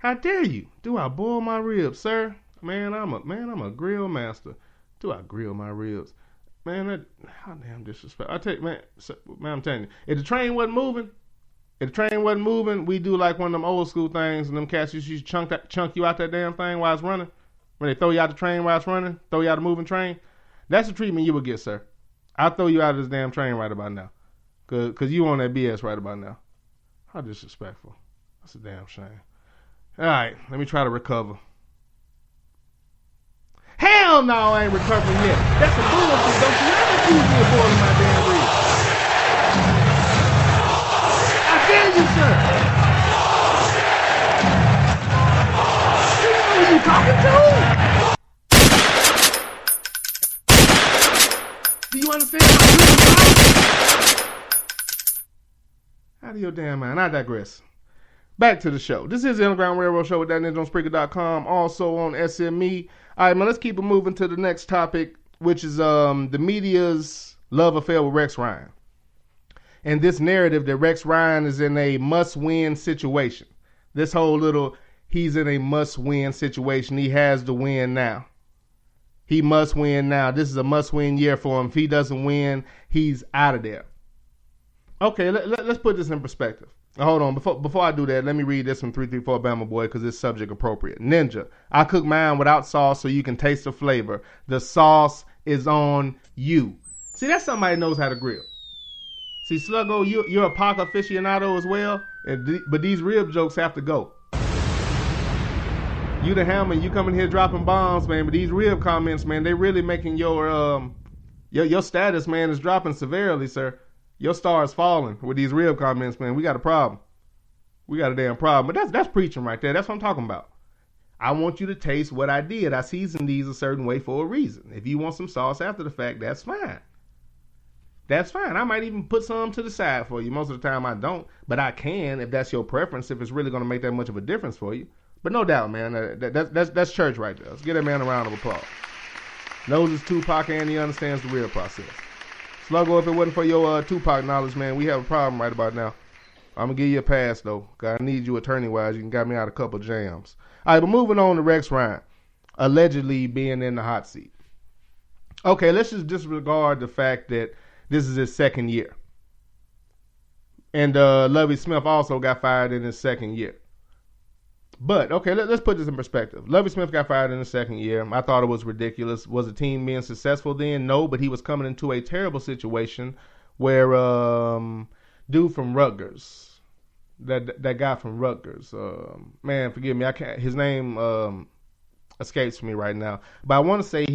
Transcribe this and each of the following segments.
How dare you? Do I boil my ribs, sir? Man, I'm a grill master. Do I grill my ribs? Man, how damn disrespectful. I tell you, man, I'm telling you, if the train wasn't moving, we do like one of them old school things, and them cats used to chunk you out that damn thing while it's running. When they throw you out the train while it's running, throw you out the moving train. That's the treatment you would get, sir. I'll throw you out of this damn train right about now. Cause you on that BS right about now. How disrespectful. That's a damn shame. All right, let me try to recover. Hell no, I ain't recovering yet. That's some bullshit. Don't you ever accuse me of boiling my damn ribs. I dare you, sir. You know who you talking to? Do you understand how out of your damn mind. I digress. Back to the show. This is the Underground Railroad Show with that ninja on Spreaker.com, also on SME. All right, man, let's keep it moving to the next topic, which is the media's love affair with Rex Ryan. And this narrative that Rex Ryan is in a must-win situation. This whole little, he's in a must-win situation. He has to win now. He must win now. This is a must-win year for him. If he doesn't win, he's out of there. Okay, let's put this in perspective. Hold on. Before I do that, let me read this from 334 Bama Boy because it's subject appropriate. Ninja, I cook mine without sauce so you can taste the flavor. The sauce is on you. See, that's somebody who knows how to grill. See, Sluggo, you're a Pac aficionado as well, but these rib jokes have to go. You the hammer, you coming here dropping bombs, man, but these rib comments, man, they really making your status, man, is dropping severely, sir. Your star is falling with these rib comments, man. We got a problem. We got a damn problem. But that's preaching right there. That's what I'm talking about. I want you to taste what I did. I seasoned these a certain way for a reason. If you want some sauce after the fact, that's fine. That's fine. I might even put some to the side for you. Most of the time I don't, but I can if that's your preference, if it's really going to make that much of a difference for you. But no doubt, man, that's church right there. Let's give that man a round of applause. Knows his Tupac and he understands the real process. Sluggo, if it wasn't for your Tupac knowledge, man, we have a problem right about now. I'm going to give you a pass, though. Cause I need you attorney-wise. You can got me out a couple jams. All right, but moving on to Rex Ryan, allegedly being in the hot seat. Okay, let's just disregard the fact that this is his second year. And Lovie Smith also got fired in his second year. But, okay, let's put this in perspective. Lovie Smith got fired in the second year. I thought it was ridiculous. Was the team being successful then? No, but he was coming into a terrible situation where dude from Rutgers, that guy from Rutgers, man, forgive me, I can't. His name escapes me right now. But I want to say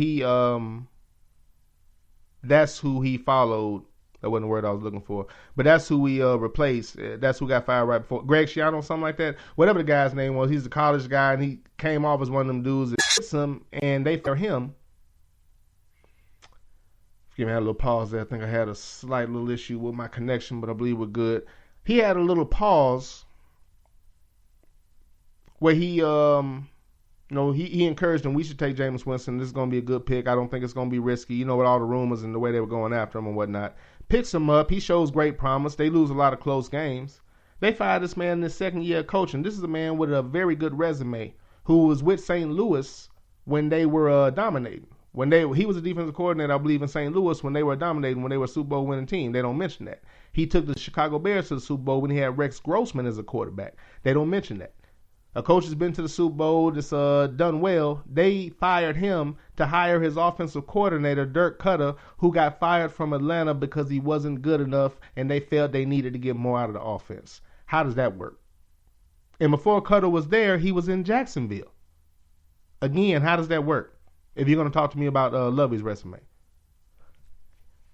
that's who he followed. That wasn't the word I was looking for. But that's who we replaced. That's who got fired right before. Greg Schiano, something like that. Whatever the guy's name was. He's a college guy, and he came off as one of them dudes that hits him, and they fired him. Forgive me, I had a little pause there. I think I had a slight little issue with my connection, but I believe we're good. He had a little pause where he encouraged him, we should take Jameis Winston. This is going to be a good pick. I don't think it's going to be risky. You know, with all the rumors and the way they were going after him and whatnot. Picks him up. He shows great promise. They lose a lot of close games. They fired this man in his second year of coaching. This is a man with a very good resume who was with St. Louis when they were dominating. He was a defensive coordinator, I believe, in St. Louis when they were dominating, when they were a Super Bowl winning team. They don't mention that. He took the Chicago Bears to the Super Bowl when he had Rex Grossman as a quarterback. They don't mention that. A coach has been to the Super Bowl that's done well. They fired him to hire his offensive coordinator, Dirk Cutter, who got fired from Atlanta because he wasn't good enough and they felt they needed to get more out of the offense. How does that work? And before Cutter was there, he was in Jacksonville. Again, how does that work? If you're going to talk to me about Lovey's resume.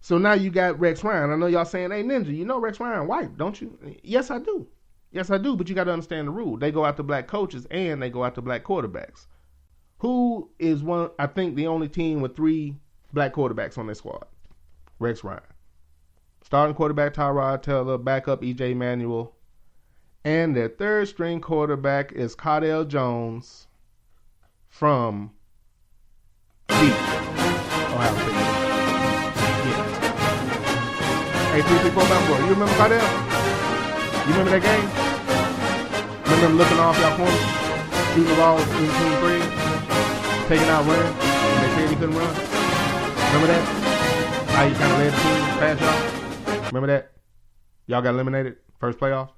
So now you got Rex Ryan. I know y'all saying, hey, Ninja, you know Rex Ryan white, don't you? Yes, I do. Yes, I do, but you got to understand the rule. They go after black coaches and they go after black quarterbacks. Who is I think the only team with 3 black quarterbacks on their squad? Rex Ryan. Starting quarterback, Tyrod Taylor. Backup, E.J. Manuel. And their third string quarterback is Cardale Jones from Ohio State. Yeah. Hey, 334 Bama Boy, you remember Cardale? You remember that game? Remember him looking off y'all corner? shooting the ball in between threes, taking out running when they said he couldn't run. Remember that? How he kind of led the team past y'all? Remember that? Y'all got eliminated first playoff?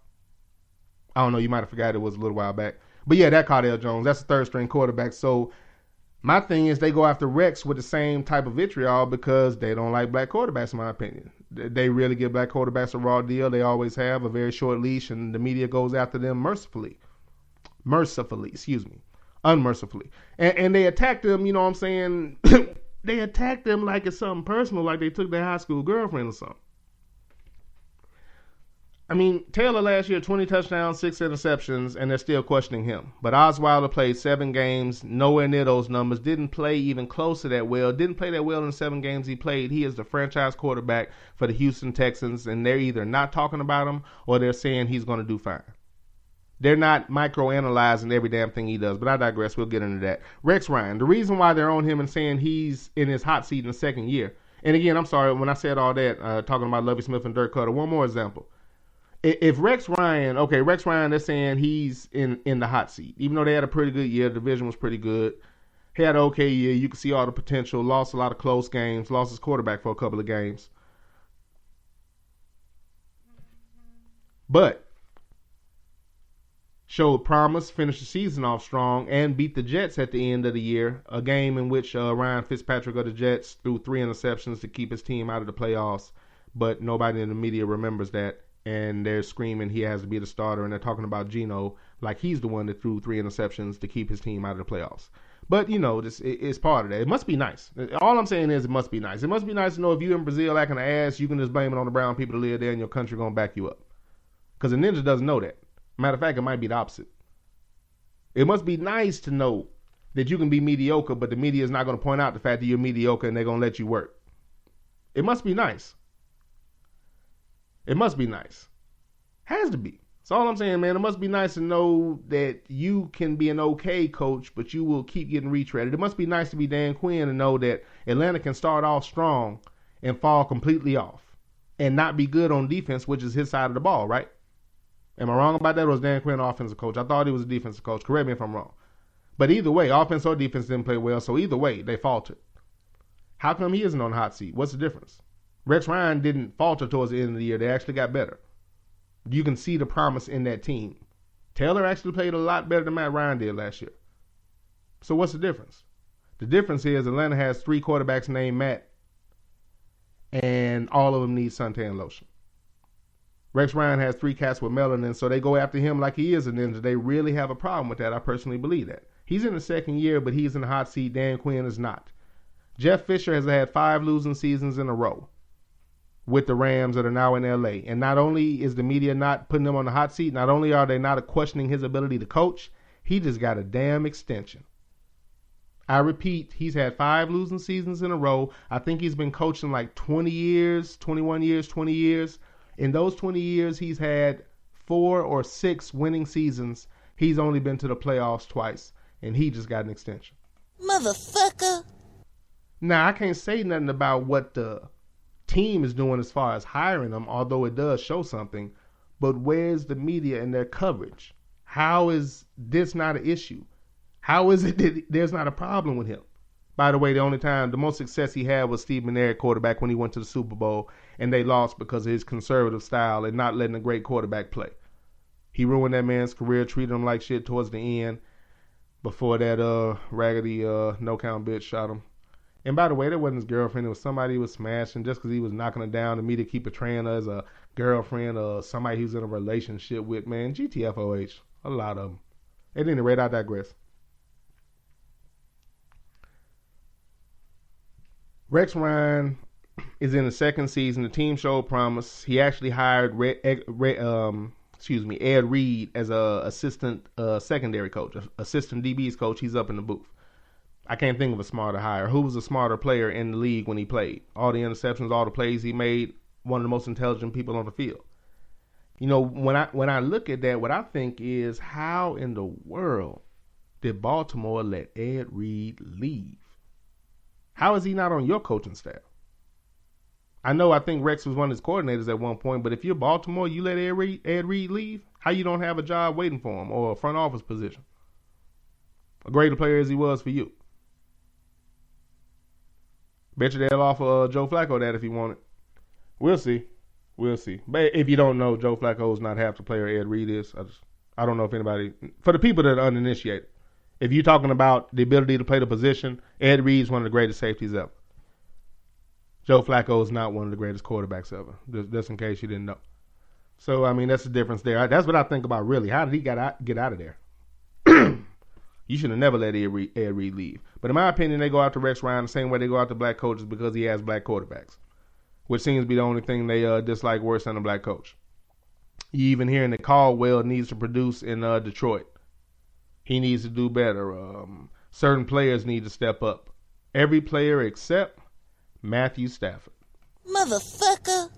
I don't know. You might have forgot it was a little while back. But yeah, that Cardale Jones, that's the third string quarterback. So my thing is they go after Rex with the same type of vitriol because they don't like black quarterbacks, in my opinion. They really give black quarterbacks a raw deal. They always have a very short leash, and the media goes after them unmercifully, and they attack them. You know what I'm saying? They attack them like it's something personal, like they took their high school girlfriend or something. I mean, Taylor last year, 20 touchdowns, 6 interceptions, and they're still questioning him. But Osweiler played 7 games, nowhere near those numbers, didn't play even close to that well, didn't play that well in the 7 games he played. He is the franchise quarterback for the Houston Texans, and they're either not talking about him or they're saying he's going to do fine. They're not microanalyzing every damn thing he does, but I digress. We'll get into that. Rex Ryan, the reason why they're on him and saying he's in his hot seat in the second year, and again, I'm sorry, when I said all that, talking about Lovie Smith and Dirk Cutter, one more example. If Rex Ryan, they're saying he's in the hot seat. Even though they had a pretty good year, the division was pretty good. He had an okay year. You can see all the potential. Lost a lot of close games. Lost his quarterback for a couple of games. But showed promise, finished the season off strong, and beat the Jets at the end of the year. A game in which Ryan Fitzpatrick of the Jets threw 3 interceptions to keep his team out of the playoffs. But nobody in the media remembers that. And they're screaming he has to be the starter, and they're talking about Geno like he's the one that threw 3 interceptions to keep his team out of the playoffs. But, you know, it's part of that. It must be nice. All I'm saying is it must be nice. It must be nice to know if you're in Brazil acting an ass, you can just blame it on the brown people that live there and your country going to back you up. Because the ninja doesn't know that. Matter of fact, it might be the opposite. It must be nice to know that you can be mediocre, but the media is not going to point out the fact that you're mediocre and they're going to let you work. It must be nice. It must be nice. Has to be. That's all I'm saying, man. It must be nice to know that you can be an okay coach, but you will keep getting retreaded. It must be nice to be Dan Quinn and know that Atlanta can start off strong and fall completely off and not be good on defense, which is his side of the ball, right? Am I wrong about that, or was Dan Quinn an offensive coach? I thought he was a defensive coach. Correct me if I'm wrong. But either way, offense or defense didn't play well, so either way, they faltered. How come he isn't on the hot seat? What's the difference? Rex Ryan didn't falter towards the end of the year. They actually got better. You can see the promise in that team. Taylor actually played a lot better than Matt Ryan did last year. So what's the difference? The difference is Atlanta has 3 quarterbacks named Matt, and all of them need suntan lotion. Rex Ryan has 3 cats with melanin, so they go after him like he is a ninja. They really have a problem with that. I personally believe that. He's in the second year, but he's in the hot seat. Dan Quinn is not. Jeff Fisher has had 5 losing seasons in a row with the Rams that are now in L.A. And not only is the media not putting him on the hot seat, not only are they not questioning his ability to coach, he just got a damn extension. I repeat, he's had 5 losing seasons in a row. I think he's been coaching like 20 years, 21 years, 20 years. In those 20 years, he's had 4 or 6 winning seasons. He's only been to the playoffs twice, and he just got an extension. Motherfucker. Now, I can't say nothing about what the team is doing as far as hiring them, although it does show something. But where's the media and their coverage? How is this not an issue? How is it that there's not a problem with him? By the way, the most success he had was Steve McNair, quarterback, when he went to the Super Bowl, and they lost because of his conservative style and not letting a great quarterback play. He ruined that man's career, treated him like shit towards the end before that raggedy no-count bitch shot him. And by the way, that wasn't his girlfriend. It was somebody he was smashing just because he was knocking her down. The media keep portraying her as a girlfriend or somebody he was in a relationship with. Man, GTFOH. A lot of them. At any rate, I digress. Rex Ryan is in the second season. The team showed promise. He actually hired Ed Reed as a assistant secondary coach, assistant DB's coach. He's up in the booth. I can't think of a smarter hire. Who was a smarter player in the league when he played? All the interceptions, all the plays he made, one of the most intelligent people on the field. You know, when I look at that, what I think is, how in the world did Baltimore let Ed Reed leave? How is he not on your coaching staff? I think Rex was one of his coordinators at one point, but if you're Baltimore, you let Ed Reed leave? How you don't have a job waiting for him or a front office position? a greater player as he was for you. Bet you they'll offer Joe Flacco that if he wanted. We'll see. We'll see. But if you don't know, Joe Flacco is not half the player Ed Reed is. I don't know if anybody, for the people that are uninitiated, if you're talking about the ability to play the position, Ed Reed is one of the greatest safeties ever. Joe Flacco is not one of the greatest quarterbacks ever, just in case you didn't know. So, I mean, that's the difference there. That's what I think about, really. How did he get out of there? You should have never let Ed Reed leave. But in my opinion, they go out to Rex Ryan the same way they go out to black coaches because he has black quarterbacks, which seems to be the only thing they dislike worse than a black coach. You even hearing that Caldwell needs to produce in Detroit. He needs to do better. Certain players need to step up. Every player except Matthew Stafford. Motherfucker.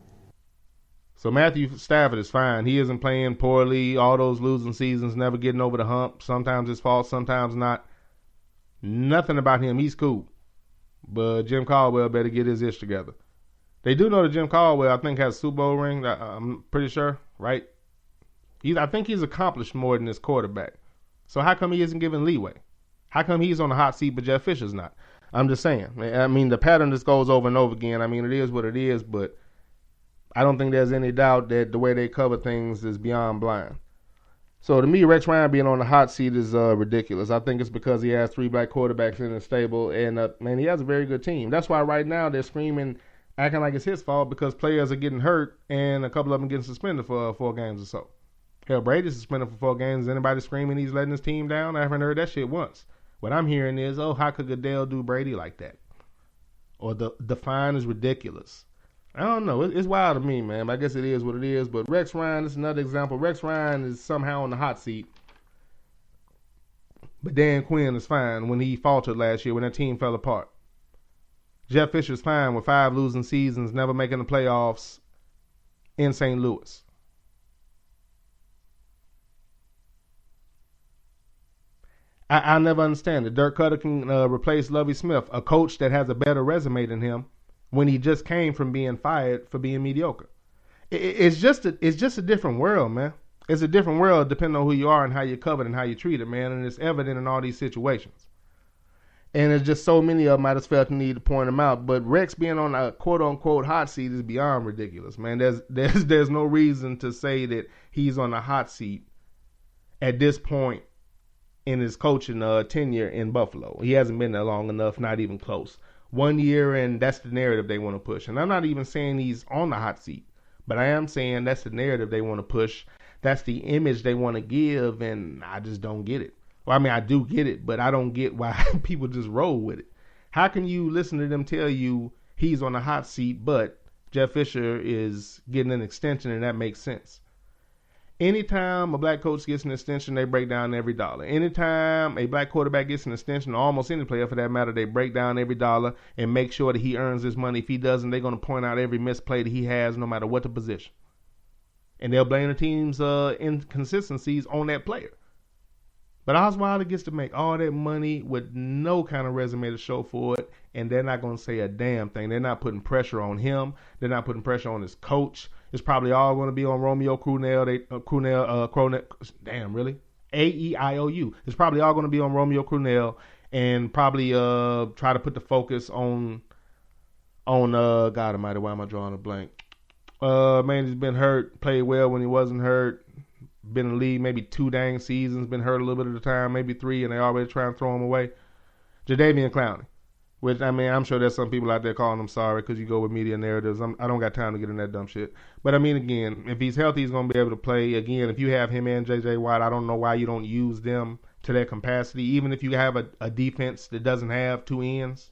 So Matthew Stafford is fine. He isn't playing poorly. All those losing seasons, never getting over the hump. Sometimes it's fault, sometimes not. Nothing about him. He's cool. But Jim Caldwell better get his ish together. They do know that Jim Caldwell, I think, has a Super Bowl ring. I'm pretty sure, right? I think he's accomplished more than his quarterback. So how come he isn't given leeway? How come he's on the hot seat but Jeff Fisher's not? I'm just saying. I mean, the pattern just goes over and over again. I mean, it is what it is, but I don't think there's any doubt that the way they cover things is beyond blind. So to me, Rex Ryan being on the hot seat is ridiculous. I think it's because he has 3 black quarterbacks in his stable, and man, he has a very good team. That's why right now they're screaming, acting like it's his fault because players are getting hurt and a couple of them getting suspended for 4 games or so. Hell, Brady's suspended for 4 games. Is anybody screaming he's letting his team down? I haven't heard that shit once. What I'm hearing is, oh, how could Goodell do Brady like that? Or the fine is ridiculous. I don't know. It's wild to me, man. I guess it is what it is. But Rex Ryan is another example. Rex Ryan is somehow on the hot seat. But Dan Quinn is fine when he faltered last year when that team fell apart. Jeff Fisher's fine with 5 losing seasons, never making the playoffs in St. Louis. I never understand it. Dirk Cutter can replace Lovie Smith, a coach that has a better resume than him, when he just came from being fired for being mediocre. It's just a different world, man. It's a different world depending on who you are and how you're covered and how you're treated, man. And it's evident in all these situations. And there's just so many of them I just felt the need to point them out. But Rex being on a quote-unquote hot seat is beyond ridiculous, man. There's no reason to say that he's on a hot seat at this point in his coaching tenure in Buffalo. He hasn't been there long enough, not even close. 1 year, and that's the narrative they want to push. And I'm not even saying he's on the hot seat, but I am saying that's the narrative they want to push. That's the image they want to give, and I just don't get it. Well, I mean, I do get it, but I don't get why people just roll with it. How can you listen to them tell you he's on the hot seat, but Jeff Fisher is getting an extension, and that makes sense? Anytime a black coach gets an extension, they break down every dollar. Anytime a black quarterback gets an extension, or almost any player for that matter, they break down every dollar and make sure that he earns his money. If he doesn't, they're going to point out every misplay that he has, no matter what the position. And they'll blame the team's inconsistencies on that player. But Osweiler gets to make all that money with no kind of resume to show for it, and they're not going to say a damn thing. They're not putting pressure on him. They're not putting pressure on his coach. It's probably all going to be on Romeo Crennel. Damn, really? AEIOU. It's probably all going to be on Romeo Crennel, and probably try to put the focus on God Almighty. Why am I drawing a blank? Man, he's been hurt. Played well when he wasn't hurt. Been in the league maybe 2 dang seasons. Been hurt a little bit of the time, maybe 3, and they already try and throw him away. Jadeveon Clowney. Which, I mean, I'm sure there's some people out there calling him sorry because you go with media narratives. I don't got time to get in that dumb shit. But, I mean, again, if he's healthy, he's going to be able to play. Again, if you have him and J.J. Watt, I don't know why you don't use them to their capacity. Even if you have a defense that doesn't have 2 ends,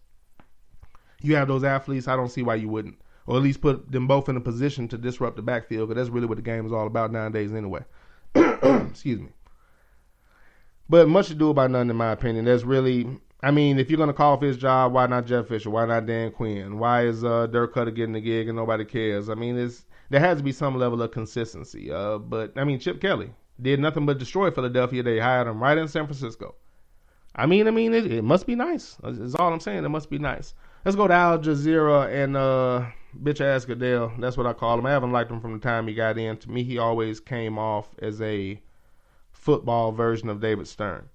you have those athletes, I don't see why you wouldn't. Or at least put them both in a position to disrupt the backfield, because that's really what the game is all about nowadays anyway. Excuse me. But much ado about nothing, in my opinion. There's really... I mean, if you're going to call for his job, why not Jeff Fisher? Why not Dan Quinn? Why is Dirk Cutter getting the gig and nobody cares? I mean, there has to be some level of consistency. But, I mean, Chip Kelly did nothing but destroy Philadelphia. They hired him right in San Francisco. I mean, it must be nice. That's all I'm saying. It must be nice. Let's go to Al Jazeera and bitch-ass Goodell. That's what I call him. I haven't liked him from the time he got in. To me, he always came off as a football version of David Stern.